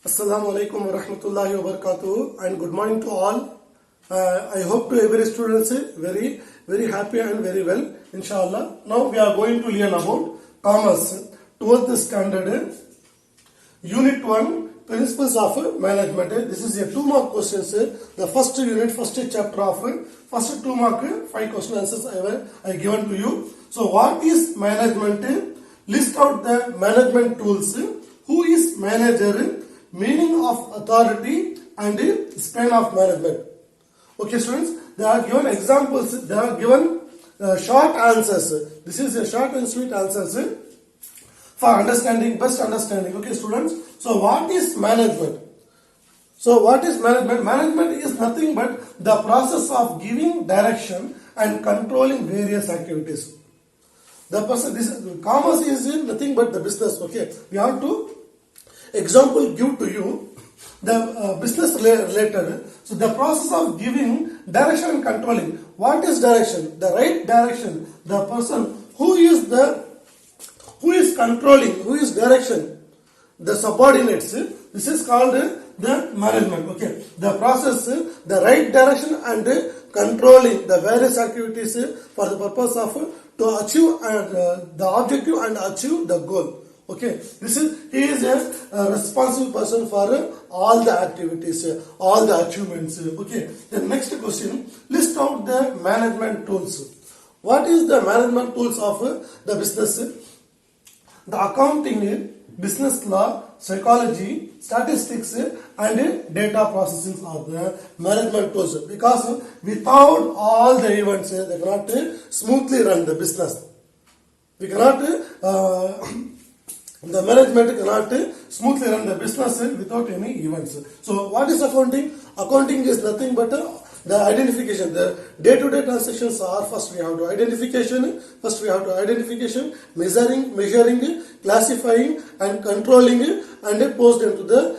Assalamu alaikum wa rahmatullahi wa barakatuh and good morning to all. I hope to every students very happy and very well, inshallah. Now we are going to learn about commerce, 12th standard, unit 1, principles of management. This is a 2 mark questions. The first unit, first chapter of first 2 mark 5 question answers I given to you. So what is management? List out the management tools. Who is manager? Meaning of authority and span of management. Okay, students, they are given examples, they are given short answers. This is a short and sweet answers for understanding, best understanding. Okay, students, so what is management? So what is management? Management is nothing but the process of giving direction and controlling various activities. The person, this commerce is nothing but the business. Okay, we have to example give to you the business related. So the process of giving direction and controlling. What is direction? The right direction. The person who is controlling, who is direction, the subordinates. This is called the management. Okay, the process, the right direction and controlling the various activities for the purpose of to achieve the objective and achieve the goal. Okay, he is a responsible person for all the activities, all the achievements. Okay, the next question, list out the management tools. What is the management tools of the business? The accounting, business law, psychology, statistics and data processing are the management tools, because without all the events they cannot smoothly run the business. We cannot the management cannot smoothly run the business without any events. So what is accounting? Accounting is nothing but the identification. The day-to-day transactions are first we have to identification, measuring, classifying and controlling and post into the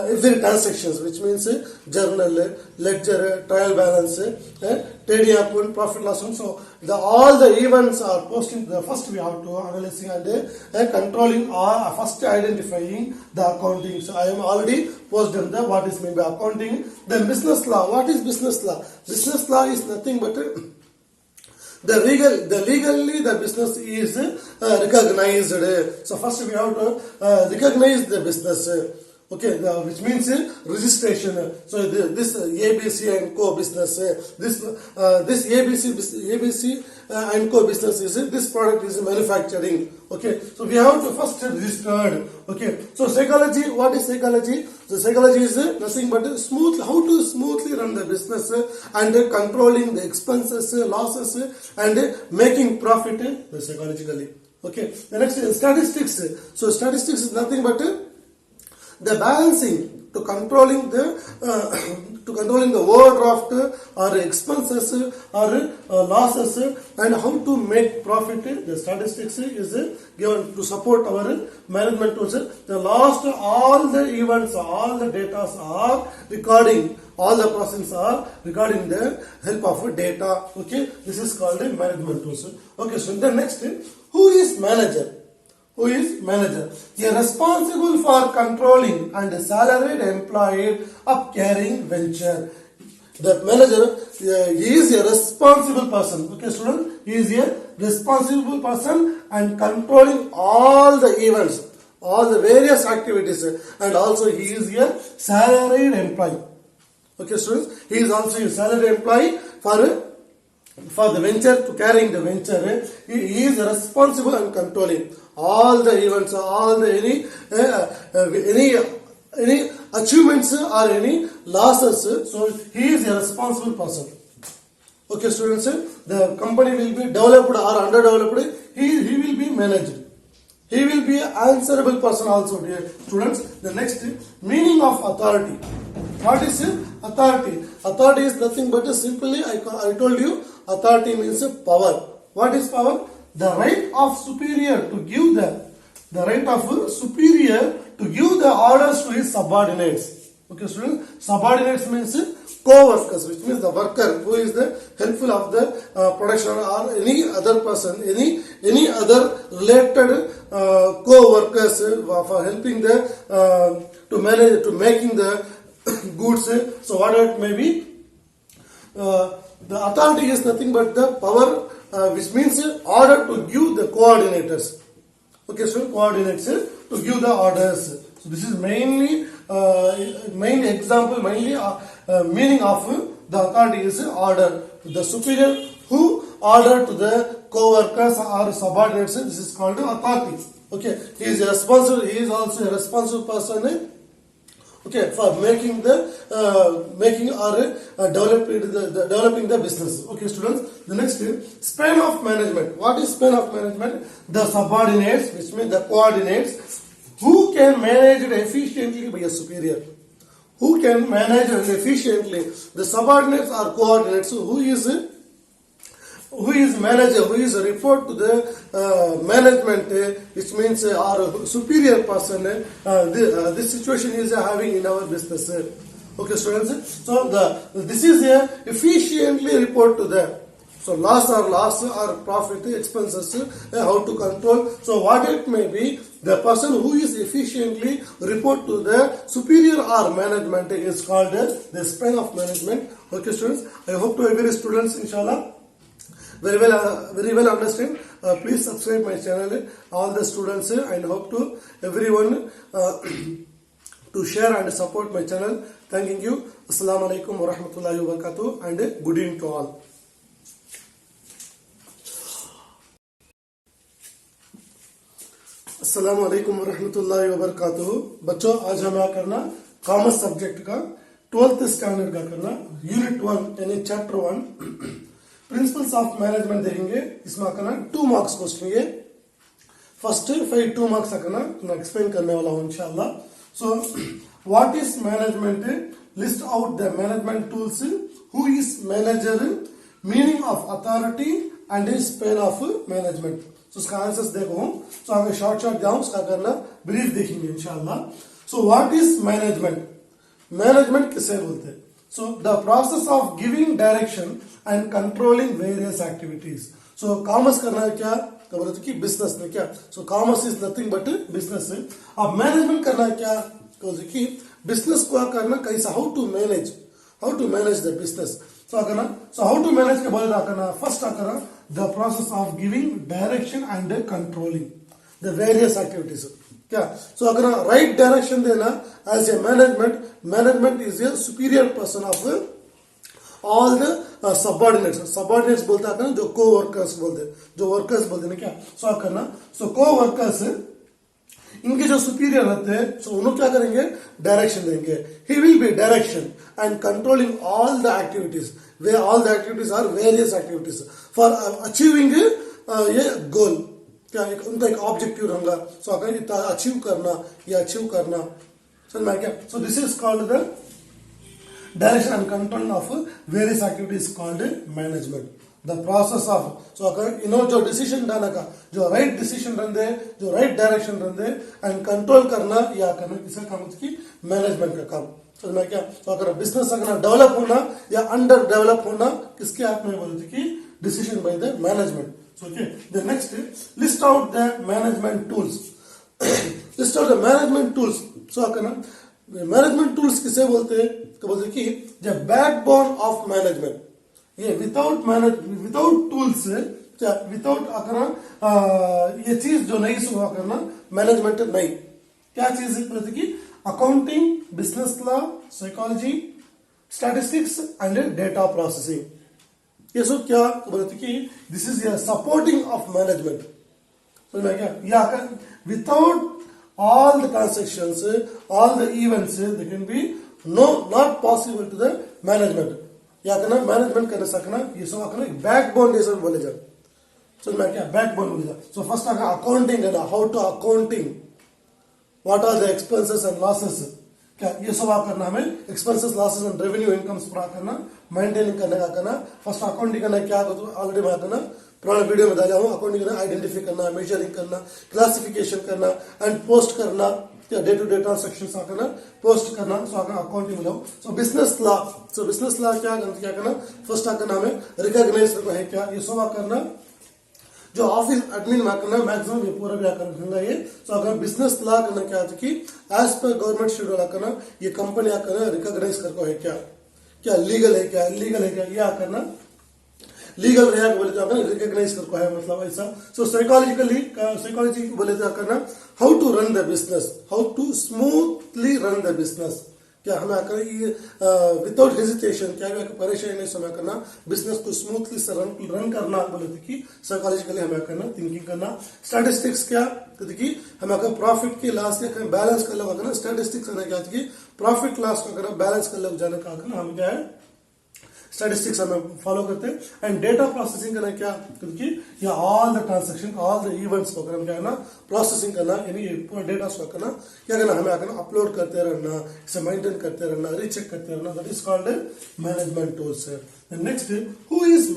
every transactions, which means journal, ledger, trial balance, trading account, profit loss. So all the events are posting. The first we have to analyzing and controlling or first identifying the accounting. So I am already posted the what is meant by accounting. Then business law. What is business law? Business law is nothing but legally the business is recognized. So first we have to recognize the business. Okay, which means registration. So this ABC and Co business, this ABC and Co business is this product is manufacturing. Okay, so we have to first registered. Okay, so psychology. What is psychology? So psychology is nothing but how to smoothly run the business and controlling the expenses, losses, and making profit psychologically. Okay, the next is statistics. So statistics is nothing but the balancing to controlling the overdraft or expenses or losses and how to make profit. The statistics is given to support our management tools. The last all the events, all the data are recording. All the processes are regarding the help of data. Okay, this is called a management tools. Okay, so the next, who is manager? Who is manager? He is responsible for controlling and salaried employee of carrying venture. The manager, he is a responsible person. Okay, student, he is a responsible person and controlling all the events, all the various activities, and also he is a salaried employee. Okay, students, he is also a salaried employee for the venture, to carrying the venture. He is responsible and controlling all the events, all the any achievements or any losses. So he is a responsible person. Okay, students, the company will be developed or underdeveloped. He will be managed. He will be an answerable person also, dear students. The next, meaning of authority. What is authority? Authority is nothing but simply, I told you, authority means power. What is power? The right of superior to give the right of superior to give the orders to his subordinates. Okay, students, subordinates means co-workers, which means the worker who is the helpful of the production or any other person, any other related co-workers for helping the to manage to making the goods. So whatever it may be, the authority is nothing but the power, which means order to give the coordinators. Okay, so coordinates to give the orders. So this is mainly main example, mainly meaning of the authority is order. The superior who order to the co-workers or subordinates, this is called authority. Okay, he is responsible. He is also a responsible person. Okay, for making the making or developing the business. Okay, students. The next is span of management. What is span of management? The subordinates, which means the coordinates, who can manage it efficiently by a superior. Who can manage it efficiently? The subordinates or coordinates. Who is manager? Who is a report to the management, which means our superior person. This situation is having in our business. Okay, students. So this is a efficiently report to the. So loss or profit, expenses, how to control. So what it may be, the person who is efficiently report to the superior or management is called the span of management. Okay, students. I hope to every students, inshallah, very well understand. Please subscribe my channel, all the students, and hope to everyone to share and support my channel. Thanking you. Assalamu alaikum wa rahmatullahi wa barakatuh, and good evening to all. अस्सलाम वालेकुम रहमतुल्लाहि व बरकातुहू। बच्चों, आज हमें करना commerce subject का 12th standard का करना यूनिट 1 यानी चैप्टर 1 प्रिंसिपल्स ऑफ मैनेजमेंट देखेंगे। इसमें करना 2 मार्क्स क्वेश्चन है। फर्स्ट 2 मार्क्स करना मैं एक्सप्लेन करने वाला हूं इंशाल्लाह। So what is management? List out the management tools, who is manager, meaning of authority and span of management. तो उसका आंसर्स देखो। सो आगे शॉर्ट जाऊं, उसका करना ब्रीफ देखेंगे इंशाल्लाह। So what is management? Management किसे बोलते हैं? So the process of giving direction and controlling various activities. So commerce करना क्या? तो बोलते कि बिजनेस में क्या? So commerce is nothing but business. अब मैनेजमेंट करना क्या? तो कि बिजनेस को करना कैसा, how to manage the business. So how to manage के बोले करना फर्स्ट करना the process of giving direction and controlling the various activities. क्या? So अगर right direction देना as a management is a superior person of all the subordinates बोलता है जो co-workers बोलते, जो workers बोलते हैं क्या? So करना, so co-workers इनके जो सुपीरियर रहते हैं, so उन्होंने क्या करेंगे? डायरेक्शन देंगे. He will be direction and controlling all the activities. Where all the activities are various activities for achieving ये goal. क्या उनका एक ऑब्जेक्टिव रहेगा. So अगर इतना अचीव करना समझ में क्या? So this is called the direction and control of various activities called management. The process of, so अगर इन्होंने जो डिसीजन डालने का, जो राइट डिसीजन रंदे, जो राइट डायरेक्शन रंदे एंड कंट्रोल करना या करना, किसका काम होता है कि मैनेजमेंट का काम। समझ में क्या? तो अगर बिजनेस अगर डेवलप होना या अंडर डेवलप होना किसके हाथ में बोलते कि decision by the management. So okay, the next list out the management tools. List out the management tools. So करना मैनेजमेंट टूल्स किसे बोलते हैं? तो बोलते कि द बैकबोन ऑफ मैनेजमेंट। ये विदाउट टूल्स, विदाउट करना ये चीज जो नहीं हुआ करना मैनेजमेंट नहीं। क्या चीज है कि accounting, business law, psychology, statistics and data processing. ये सब क्या बोलते कि this is a supporting of management. समझ में क्या? या without all the transactions, all the events, they can be not possible to the management. या करना मैनेजमेंट कर सकना, ये सब करना बैकबोन जैसे बोले जाए। समझ में क्या? बैकबोन बोले जाए। सो फर्स्ट अगर अकाउंटिंग है ना, how to accounting, what are the expenses and losses, क्या ये सब करना हमें expenses, losses and revenue incomes पूरा करना, मेंटेन करने का करना। फर्स्ट अकाउंटिंग करना क्या ऑलरेडी मैं करना पुराना वीडियो में डाला हूँ। अकाउंटिंग करना, आइडेंटिफाई करना, मेजरिंग करना, क्लासिफिकेशन करना एंड पोस्ट करना, क्या डे टू डे ट्रांजेक्शन आकर पोस्ट करना सो आकर अकाउंटिंग में सो बिजनेस लॉ क्या करना फर्स्ट आकर हमें रिकॉग्नाइज है क्या ये सब करना जो ऑफिस एडमिन में करना मैक्सिमम ये पूरा भी आकर ये सो अगर बिजनेस लॉ करना क्या है कि एज पर गवर्नमेंट शेड्यूल करना ये कंपनी आकर रिकॉग्नाइज करको है क्या लीगल है क्या इलीगल है क्या ये करना लीगल रहेगा बोले तो रिकॉग्नाइज करको है मतलब ऐसा सो साइकोलॉजी बोले तो करना how to run the business how to smoothly run the business क्या हमें आकर ये विदाउट हेजिटेशन क्या परेशानी नहीं समय करना बिजनेस को स्मूथली से रन करना बोले तो कि साइकोलॉजिकली हमें करना थिंकिंग करना स्टैटिस्टिक्स क्या तो कि हमें अगर प्रॉफिट की लॉस के बैलेंस कर लो स्टैटिस्टिक्स क्या कि प्रॉफिट लॉस को अगर बैलेंस कर लो जाने का हम क्या है स्टैटिस्टिक्स हमें फॉलो करते हैं एंड डेटा प्रोसेसिंग करना क्या क्योंकि ये all the transaction all the events को करना क्या करना प्रोसेसिंग करना यानी पूरा डेटा को करना क्या करना हमें आकर अपलोड करते रहना इसे मेंटेन करते रहना रीचेक करते रहना that is called management tools है नेक्स्ट हु इज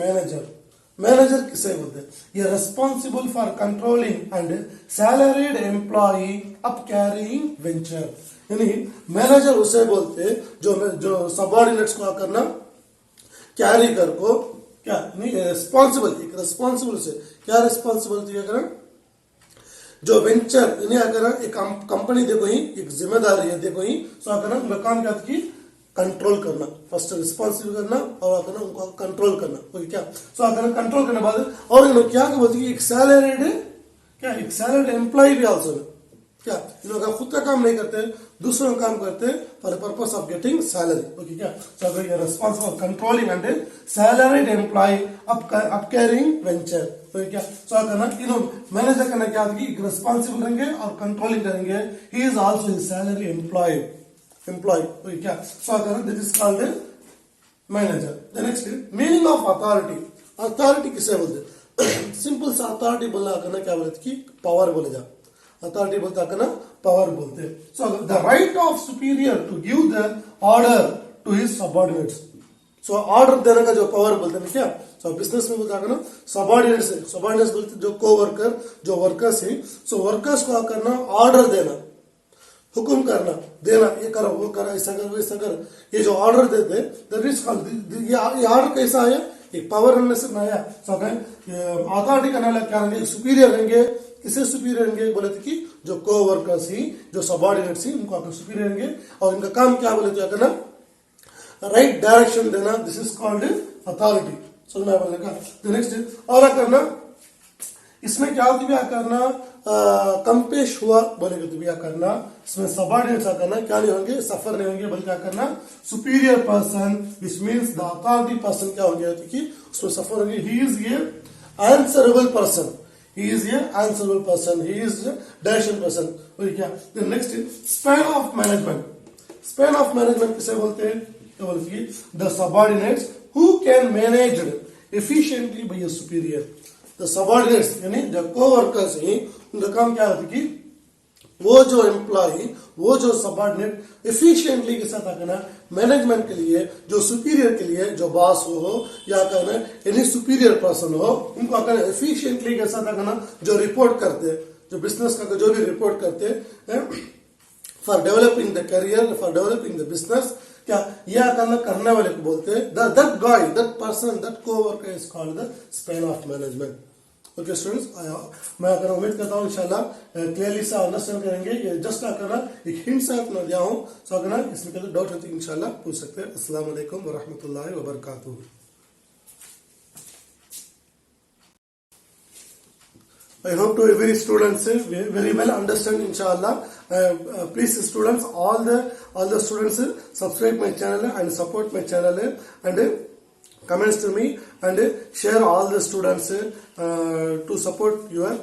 मैनेजर किसे बोलते हैं ये responsible for controlling and salaried employee up carrying venture यानी मैनेजर उसे बोलते जो सबऑर्डिनेट्स को करना कैरी कर को क्या नहीं रिस्पॉन्सिबल से क्या रिस्पॉन्सिबल क्या करा जो वेंचर यानी अगर एक कंपनी देखो ही एक जिम्मेदारी है देखो ही सो अगर उनका काम क्या कि कंट्रोल करना फर्स्ट रिस्पॉन्सिबल करना और अगर उनको कंट्रोल करना क्या सो अगर कंट्रोल करने बाद और क्या बोलती है एक सैलरीड एम्प्लॉय भी आल्सो क्या इन लोग खुद का काम नहीं करते दूसरों का काम करते for the purpose of getting salary okay क्या सो अगर ये responsible controlling and salaried employ up carrying venture तो क्या सो अगर इन मैनेजर करना क्या कि रिस्पॉन्सिबल रहेंगे और कंट्रोलिंग करेंगे he is also his salary employ okay क्या सो अगर this is called manager the next meaning of authority किसे बोलते सिंपल सा अथॉरिटी बोलना करना क्या बोलते कि पावर बोले जा अथॉरिटी बोलता करना पावर बोलते so the right of superior to give the order to his subordinates so order देने का जो पावर बोलते हैं क्या सो बिजनेस में बोलता करना सबऑर्डिनेट्स बोलते जो को-वर्कर जो वर्कर्स है सो वर्कर्स को करना ऑर्डर देना हुक्म करना देना ये करो वो करो ऐसा करो वैसा करो ये जो ऑर्डर देते दैट इज कॉल्ड ये ऑर्डर कैसा आया एक पावर रहने से आया सो अथॉरिटी का नाम क्या रहेंगे सुपीरियर रहेंगे किसे सुपीरियर रहेंगे बोले थे कि जो को वर्कर्स ही जो सबऑर्डिनेट्स ही उनको आकर सुपीरियर रहेंगे और इनका काम क्या बोले तो करना राइट डायरेक्शन देना दिस इज कॉल्ड अथॉरिटी सुनना बोलने का नेक्स्ट और करना इसमें क्या होती है करना कंपेश हुआ बोलेगे तो क्या करना इसमें सबऑर्डिनेट्स करना क्या नहीं होंगे सफर नहीं होंगे बल्कि क्या करना superior person which means the authority person क्या होंगे कि उसमें सफर होंगे ही इज ये answerable person he is a answerable person he is a decision person क्या then next span of management किसे बोलते हैं तो बोलते हैं the subordinates who can manage efficiently by a superior the subordinates यानी जो co-workers हैं उनका काम क्या होता है कि वो जो एम्प्लॉय वो जो सबऑर्डिनेट एफिशिएंटली के साथ करना मैनेजमेंट के लिए जो सुपीरियर के लिए जो बॉस हो या करना एनी सुपीरियर पर्सन हो उनको करना एफिशिएंटली के साथ करना जो रिपोर्ट करते जो बिजनेस का जो भी रिपोर्ट करते for developing the career for developing the business क्या यह करने वाले को बोलते हैं that guy that person that co-worker is called the span of management okay students मैं अगर उम्मीद करता हूँ इंशाल्लाह क्लियरली से अंडरस्टैंड करेंगे ये जस्ट करना एक हिंट से अपना दिया हूँ सो अगर इसमें कोई डाउट होती है इंशाल्लाह पूछ सकते हैं अस्सलाम वालेकुम व रहमतुल्लाहि व बरकातुहू I hope to every students very well understand inshallah. Please students all the students subscribe my channel and support my channel and comments to me and share all the students to support your